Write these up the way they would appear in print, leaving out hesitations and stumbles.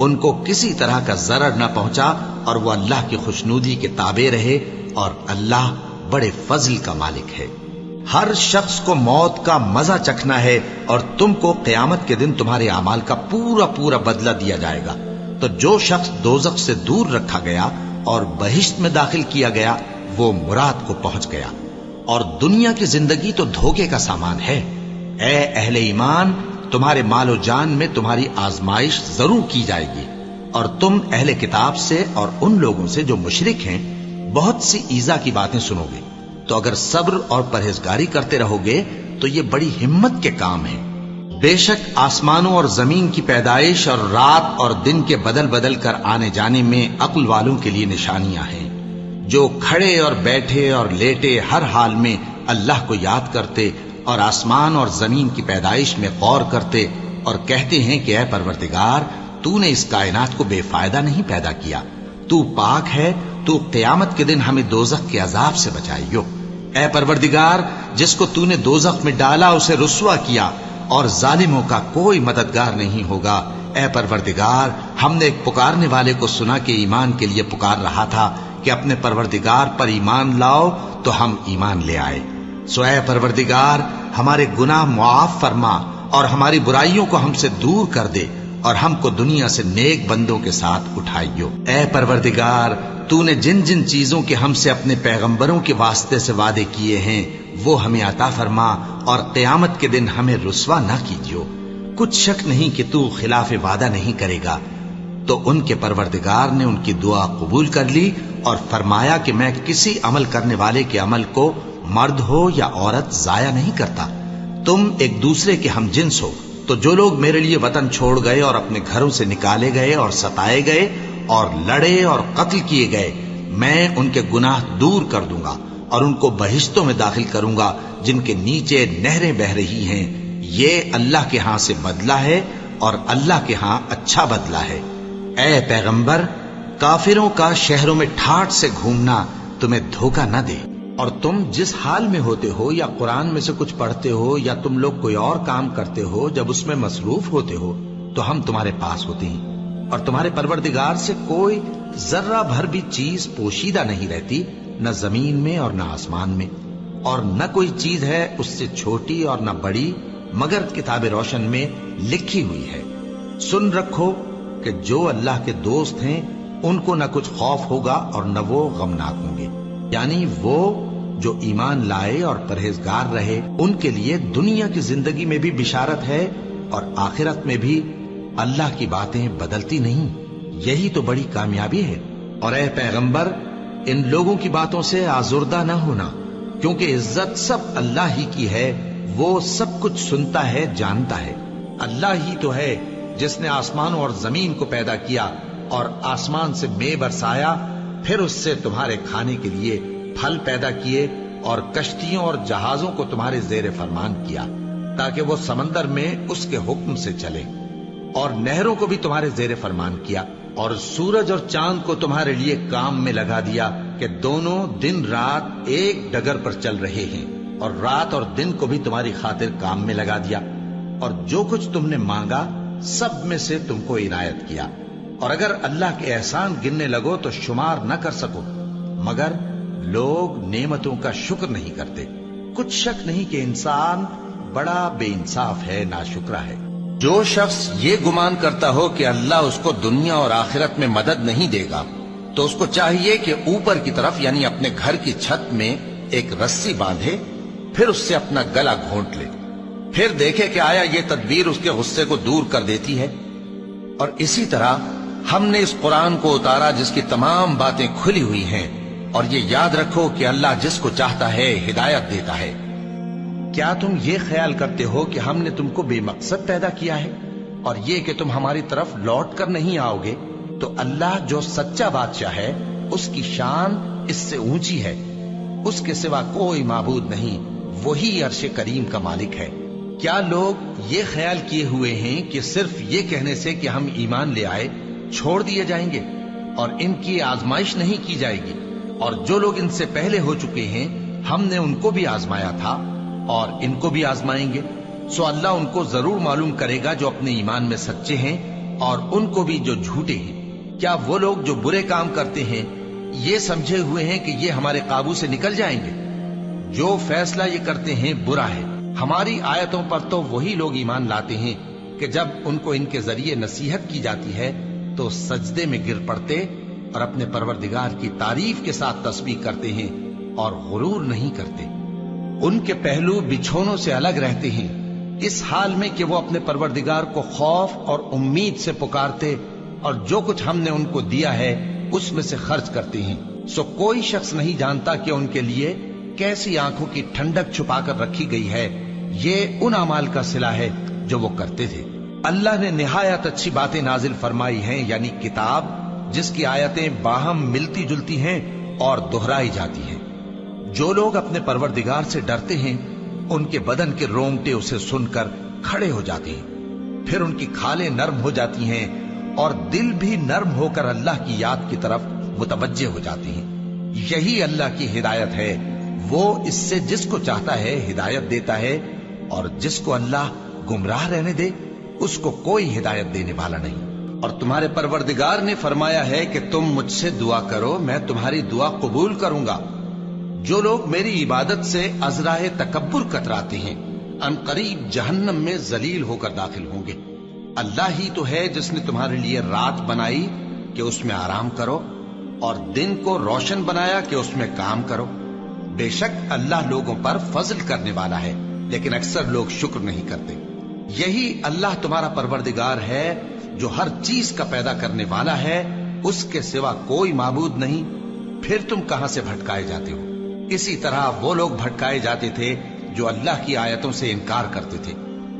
ان کو کسی طرح کا ضرر نہ پہنچا اور وہ اللہ کی خوشنودی کے تابع رہے، اور اللہ بڑے فضل کا مالک ہے۔ ہر شخص کو موت کا مزہ چکھنا ہے، اور تم کو قیامت کے دن تمہارے اعمال کا پورا پورا بدلہ دیا جائے گا۔ تو جو شخص دوزخ سے دور رکھا گیا اور بہشت میں داخل کیا گیا وہ مراد کو پہنچ گیا، اور دنیا کی زندگی تو دھوکے کا سامان ہے۔ اے اہل ایمان، تمہارے مال و جان میں تمہاری آزمائش ضرور کی جائے گی، اور تم اہل کتاب سے اور ان لوگوں سے جو مشرک ہیں بہت سی ایذا کی باتیں سنو گے، تو اگر صبر اور پرہیزگاری کرتے رہو گے تو یہ بڑی ہمت کے کام ہیں۔ بے شک آسمانوں اور زمین کی پیدائش اور رات اور دن کے بدل بدل کر آنے جانے میں عقل والوں کے لیے نشانیاں ہیں، جو کھڑے اور بیٹھے اور لیٹے ہر حال میں اللہ کو یاد کرتے اور آسمان اور زمین کی پیدائش میں غور کرتے اور کہتے ہیں کہ اے پروردگار، تو نے اس کائنات کو بے فائدہ نہیں پیدا کیا، تو پاک ہے، تو قیامت کے دن ہمیں دوزخ کے عذاب سے بچائیو۔ اے پروردگار، جس کو تو نے دوزخ میں ڈالا اسے رسوا کیا، اور ظالموں کا کوئی مددگار نہیں ہوگا۔ اے پروردگار، ہم نے ایک پکارنے والے کو سنا کہ ایمان کے لیے پکار رہا تھا کہ اپنے پروردگار پر ایمان لاؤ، تو ہم ایمان لے آئے۔ سو اے پروردگار، ہمارے گناہ معاف فرما اور ہماری برائیوں کو ہم سے دور کر دے، اور ہم کو دنیا سے نیک بندوں کے ساتھ اٹھائیو۔ اے پروردگار، تو نے جن جن چیزوں کے ہم سے اپنے پیغمبروں کے واسطے سے وعدے کیے ہیں وہ ہمیں عطا فرما، اور قیامت کے دن ہمیں رسوا نہ کیجیو۔ کچھ شک نہیں کہ تو خلاف وعدہ نہیں کرے گا۔ تو ان کے پروردگار نے ان کی دعا قبول کر لی اور فرمایا کہ میں کسی عمل کرنے والے کے عمل کو مرد ہو یا عورت ضائع نہیں کرتا، تم ایک دوسرے کے ہم جنس ہو۔ تو جو لوگ میرے لیے وطن چھوڑ گئے اور اپنے گھروں سے نکالے گئے اور ستائے گئے اور لڑے اور قتل کیے گئے، میں ان کے گناہ دور کر دوں گا اور ان کو بہشتوں میں داخل کروں گا جن کے نیچے نہریں بہ رہی ہیں۔ یہ اللہ کے ہاں سے بدلہ ہے، اور اللہ کے ہاں اچھا بدلہ ہے۔ اے پیغمبر، کافروں کا شہروں میں ٹھاٹھ سے گھومنا تمہیں دھوکہ نہ دے، اور تم جس حال میں ہوتے ہو یا قرآن میں سے کچھ پڑھتے ہو یا تم لوگ کوئی اور کام کرتے ہو، جب اس میں مصروف ہوتے ہو تو ہم تمہارے پاس ہوتے ہیں، اور تمہارے پروردگار سے کوئی ذرہ بھر بھی چیز پوشیدہ نہیں رہتی، نہ زمین میں اور نہ آسمان میں، اور نہ کوئی چیز ہے اس سے چھوٹی اور نہ بڑی مگر کتاب روشن میں لکھی ہوئی ہے۔ سن رکھو کہ جو اللہ کے دوست ہیں ان کو نہ کچھ خوف ہوگا اور نہ وہ غمناک ہوں گے، یعنی وہ جو ایمان لائے اور پرہیزگار رہے ان کے لیے دنیا کی زندگی میں بھی بشارت ہے، اور آخرت میں بھی اللہ کی باتیں بدلتی نہیں۔ یہی تو بڑی کامیابی ہے۔ اور اے پیغمبر، ان لوگوں کی باتوں سے آزردہ نہ ہونا، کیونکہ عزت سب اللہ ہی کی ہے، وہ سب کچھ سنتا ہے، جانتا ہے۔ اللہ ہی تو ہے جس نے آسمانوں اور زمین کو پیدا کیا اور آسمان سے مے برسایا، پھر اس سے تمہارے کھانے کے لیے پھل پیدا کیے، اور کشتیوں اور جہازوں کو تمہارے زیر فرمان کیا تاکہ وہ سمندر میں اس کے حکم سے چلے، اور نہروں کو بھی تمہارے زیر فرمان کیا، اور سورج اور چاند کو تمہارے لیے کام میں لگا دیا کہ دونوں دن رات ایک ڈگر پر چل رہے ہیں، اور رات اور دن کو بھی تمہاری خاطر کام میں لگا دیا، اور جو کچھ تم نے مانگا سب میں سے تم کو عنایت کیا، اور اگر اللہ کے احسان گننے لگو تو شمار نہ کر سکو، مگر لوگ نعمتوں کا شکر نہیں کرتے۔ کچھ شک نہیں کہ انسان بڑا بے انصاف ہے، ناشکرا ہے۔ جو شخص یہ گمان کرتا ہو کہ اللہ اس کو دنیا اور آخرت میں مدد نہیں دے گا، تو اس کو چاہیے کہ اوپر کی طرف یعنی اپنے گھر کی چھت میں ایک رسی باندھے، پھر اس سے اپنا گلا گھونٹ لے، پھر دیکھے کہ آیا یہ تدبیر اس کے غصے کو دور کر دیتی ہے۔ اور اسی طرح ہم نے اس قرآن کو اتارا جس کی تمام باتیں کھلی ہوئی ہیں، اور یہ یاد رکھو کہ اللہ جس کو چاہتا ہے ہدایت دیتا ہے۔ کیا تم یہ خیال کرتے ہو کہ ہم نے تم کو بے مقصد پیدا کیا ہے، اور یہ کہ تم ہماری طرف لوٹ کر نہیں آؤ گے؟ تو اللہ جو سچا بادشاہ ہے اس کی شان اس سے اونچی ہے، اس کے سوا کوئی معبود نہیں، وہی عرش کریم کا مالک ہے۔ کیا لوگ یہ خیال کیے ہوئے ہیں کہ صرف یہ کہنے سے کہ ہم ایمان لے آئے چھوڑ دیے جائیں گے، اور ان کی آزمائش نہیں کی جائے گی؟ اور جو لوگ ان سے پہلے ہو چکے ہیں ہم نے ان کو بھی آزمایا تھا اور ان کو بھی آزمائیں گے، سو اللہ ان کو ضرور معلوم کرے گا جو اپنے ایمان میں سچے ہیں اور ان کو بھی جو جھوٹے ہیں۔ کیا وہ لوگ جو برے کام کرتے ہیں یہ سمجھے ہوئے ہیں کہ یہ ہمارے قابو سے نکل جائیں گے؟ جو فیصلہ یہ کرتے ہیں برا ہے۔ ہماری آیتوں پر تو وہی لوگ ایمان لاتے ہیں کہ جب ان کو ان کے ذریعے نصیحت کی جاتی ہے تو سجدے میں گر پڑتے اور اپنے پروردگار کی تعریف کے ساتھ تسبیح کرتے ہیں اور غرور نہیں کرتے۔ ان کے پہلو بچھونوں سے الگ رہتے ہیں، اس حال میں کہ وہ اپنے پروردگار کو خوف اور امید سے پکارتے اور جو کچھ ہم نے ان کو دیا ہے اس میں سے خرچ کرتے ہیں۔ سو کوئی شخص نہیں جانتا کہ ان کے لیے کیسی آنکھوں کی ٹھنڈک چھپا کر رکھی گئی ہے، یہ ان اعمال کا صلہ ہے جو وہ کرتے تھے۔ اللہ نے نہایت اچھی باتیں نازل فرمائی ہیں، یعنی کتاب جس کی آیتیں باہم ملتی جلتی ہیں اور دہرائی جاتی ہیں۔ جو لوگ اپنے پروردگار سے ڈرتے ہیں ان کے بدن کے رونگٹے اسے سن کر کھڑے ہو جاتے ہیں، پھر ان کی کھالیں نرم ہو جاتی ہیں اور دل بھی نرم ہو کر اللہ کی یاد کی طرف متوجہ ہو جاتے ہیں۔ یہی اللہ کی ہدایت ہے، وہ اس سے جس کو چاہتا ہے ہدایت دیتا ہے، اور جس کو اللہ گمراہ رہنے دے اس کو کوئی ہدایت دینے والا نہیں۔ اور تمہارے پروردگار نے فرمایا ہے کہ تم مجھ سے دعا کرو، میں تمہاری دعا قبول کروں گا۔ جو لوگ میری عبادت سے ازراہ تکبر کتراتے ہیں ان قریب جہنم میں ذلیل ہو کر داخل ہوں گے۔ اللہ ہی تو ہے جس نے تمہارے لیے رات بنائی کہ اس میں آرام کرو اور دن کو روشن بنایا کہ اس میں کام کرو۔ بے شک اللہ لوگوں پر فضل کرنے والا ہے، لیکن اکثر لوگ شکر نہیں کرتے۔ یہی اللہ تمہارا پروردگار ہے جو ہر چیز کا پیدا کرنے والا ہے، اس کے سوا کوئی معبود نہیں، پھر تم کہاں سے بھٹکائے جاتے ہو؟ اسی طرح وہ لوگ بھٹکائے جاتے تھے جو اللہ کی آیتوں سے انکار کرتے تھے۔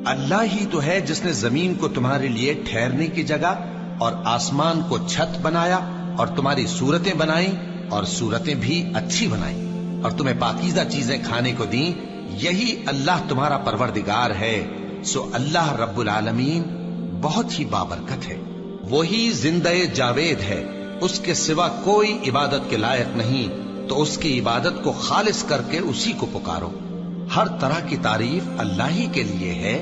اللہ ہی تو ہے جس نے زمین کو تمہارے لیے ٹھہرنے کی جگہ اور آسمان کو چھت بنایا اور تمہاری صورتیں بنائیں اور صورتیں بھی اچھی بنائیں اور تمہیں پاکیزہ چیزیں کھانے کو دیں۔ یہی اللہ تمہارا پروردگار ہے، سو اللہ رب العالمین بہت ہی بابرکت ہے۔ وہی زندہ جاوید ہے، اس کے سوا کوئی عبادت کے لائق نہیں، تو اس کی عبادت کو خالص کر کے اسی کو پکارو۔ ہر طرح کی تعریف اللہ ہی کے لیے ہے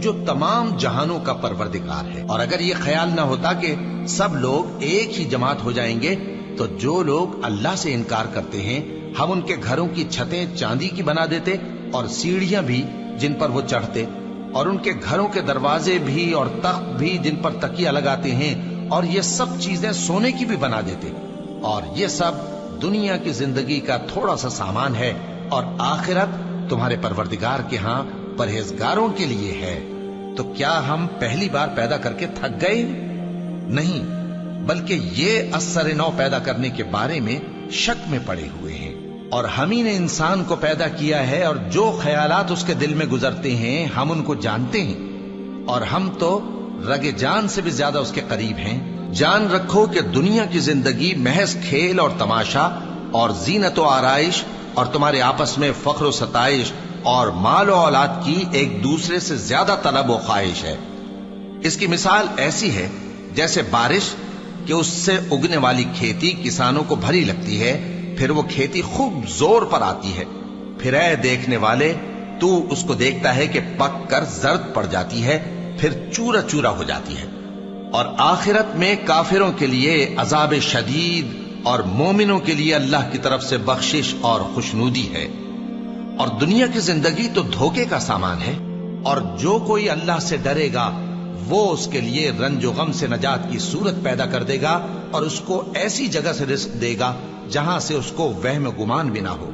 جو تمام جہانوں کا پروردگار ہے۔ اور اگر یہ خیال نہ ہوتا کہ سب لوگ ایک ہی جماعت ہو جائیں گے تو جو لوگ اللہ سے انکار کرتے ہیں ہم ان کے گھروں کی چھتیں چاندی کی بنا دیتے اور سیڑھیاں بھی جن پر وہ چڑھتے، اور ان کے گھروں کے دروازے بھی اور تخت بھی جن پر تکیہ لگاتے ہیں، اور یہ سب چیزیں سونے کی بھی بنا دیتے۔ اور یہ سب دنیا کی زندگی کا تھوڑا سا سامان ہے، اور آخرت تمہارے پروردگار کے ہاں پرہیزگاروں کے لیے ہے۔ تو کیا ہم پہلی بار پیدا کر کے تھک گئے؟ نہیں، بلکہ یہ اثر نو پیدا کرنے کے بارے میں شک میں پڑے ہوئے ہیں۔ اور ہم ہی نے انسان کو پیدا کیا ہے، اور جو خیالات اس کے دل میں گزرتے ہیں ہم ان کو جانتے ہیں، اور ہم تو رگ جان سے بھی زیادہ اس کے قریب ہیں۔ جان رکھو کہ دنیا کی زندگی محض کھیل اور تماشا اور زینت و آرائش اور تمہارے آپس میں فخر و ستائش اور مال و اولاد کی ایک دوسرے سے زیادہ طلب و خواہش ہے۔ اس کی مثال ایسی ہے جیسے بارش کہ اس سے اگنے والی کھیتی کسانوں کو بھری لگتی ہے، پھر وہ کھیتی خوب زور پر آتی ہے، پھر اے دیکھنے والے تو اس کو دیکھتا ہے کہ پک کر زرد پڑ جاتی ہے، پھر چورا چورا ہو جاتی ہے۔ اور آخرت میں کافروں کے لیے عذاب شدید اور مومنوں کے لیے اللہ کی طرف سے بخشش اور خوشنودی ہے۔ اور دنیا کی زندگی تو دھوکے کا سامان ہے، اور جو کوئی اللہ سے ڈرے گا وہ اس کے لیے رنج و غم سے نجات کی صورت پیدا کر دے گا، اور اس کو ایسی جگہ سے رزق دے گا جہاں سے اس کو وہم گمان بھی نہ ہو۔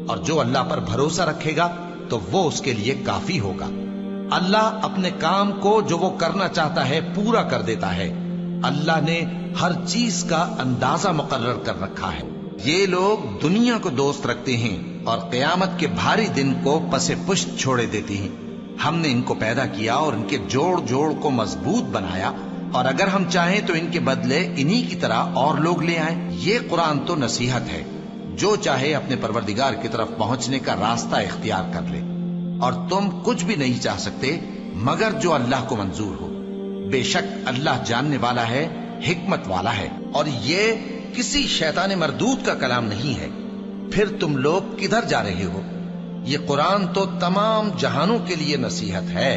اور جو اللہ پر بھروسہ رکھے گا تو وہ اس کے لیے کافی ہوگا۔ اللہ اپنے کام کو جو وہ کرنا چاہتا ہے پورا کر دیتا ہے۔ اللہ نے ہر چیز کا اندازہ مقرر کر رکھا ہے۔ یہ لوگ دنیا کو دوست رکھتے ہیں اور قیامت کے بھاری دن کو پس پشت چھوڑے دیتے ہیں۔ ہم نے ان کو پیدا کیا اور ان کے جوڑ جوڑ کو مضبوط بنایا، اور اگر ہم چاہیں تو ان کے بدلے انہی کی طرح اور لوگ لے آئیں۔ یہ قرآن تو نصیحت ہے، جو چاہے اپنے پروردگار کی طرف پہنچنے کا راستہ اختیار کر لے، اور تم کچھ بھی نہیں چاہ سکتے مگر جو اللہ کو منظور ہو۔ بے شک اللہ جاننے والا ہے، حکمت والا ہے، اور یہ کسی شیطان مردود کا کلام نہیں ہے۔ پھر تم لوگ کدھر جا رہے ہو؟ یہ قرآن تو تمام جہانوں کے لیے نصیحت ہے،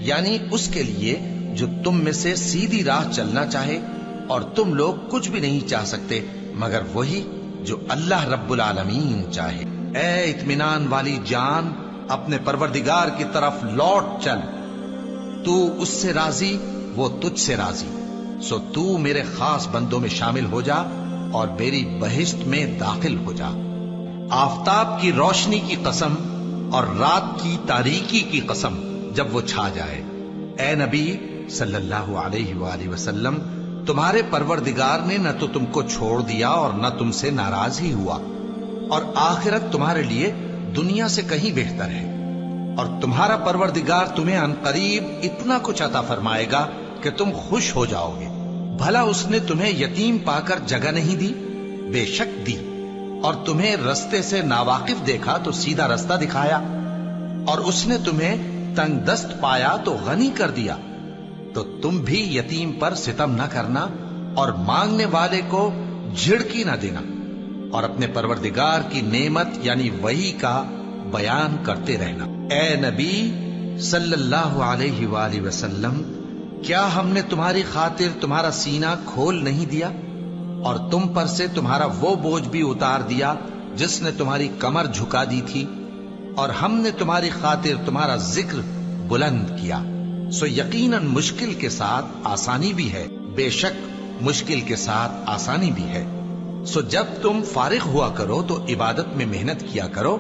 یعنی اس کے لیے جو تم میں سے سیدھی راہ چلنا چاہے، اور تم لوگ کچھ بھی نہیں چاہ سکتے مگر وہی جو اللہ رب العالمین چاہے۔ اے اطمینان والی جان، اپنے پروردگار کی طرف لوٹ چل، تو اس سے راضی، وہ تجھ سے راضی، سو تو میرے خاص بندوں میں شامل ہو جا اور میری بہشت میں داخل ہو جا۔ آفتاب کی روشنی کی قسم اور رات کی تاریکی کی قسم جب وہ چھا جائے، اے نبی صلی اللہ علیہ وآلہ وسلم، تمہارے پروردگار نے نہ تو تم کو چھوڑ دیا اور نہ تم سے ناراض ہی ہوا، اور آخرت تمہارے لیے دنیا سے کہیں بہتر ہے، اور تمہارا پروردگار تمہیں عنقریب اتنا کچھ عطا فرمائے گا کہ تم خوش ہو جاؤ گے۔ بھلا اس نے تمہیں یتیم پا کر جگہ نہیں دی؟ بے شک دی، اور تمہیں رستے سے ناواقف دیکھا تو سیدھا رستہ دکھایا، اور اس نے تمہیں تنگ دست پایا تو غنی کر دیا، تو تم بھی یتیم پر ستم نہ کرنا اور مانگنے والے کو جھڑکی نہ دینا، اور اپنے پروردگار کی نعمت یعنی وحی کا بیان کرتے رہنا۔ اے نبی صلی اللہ علیہ وآلہ وسلم، کیا ہم نے تمہاری خاطر تمہارا سینہ کھول نہیں دیا اور تم پر سے تمہارا وہ بوجھ بھی اتار دیا جس نے تمہاری کمر جھکا دی تھی، اور ہم نے تمہاری خاطر تمہارا ذکر بلند کیا، سو یقیناً مشکل کے ساتھ آسانی بھی ہے، بے شک مشکل کے ساتھ آسانی بھی ہے۔ سو جب تم فارغ ہوا کرو تو عبادت میں محنت کیا کرو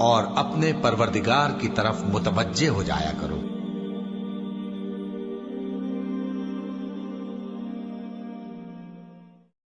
اور اپنے پروردگار کی طرف متوجہ ہو جایا کرو۔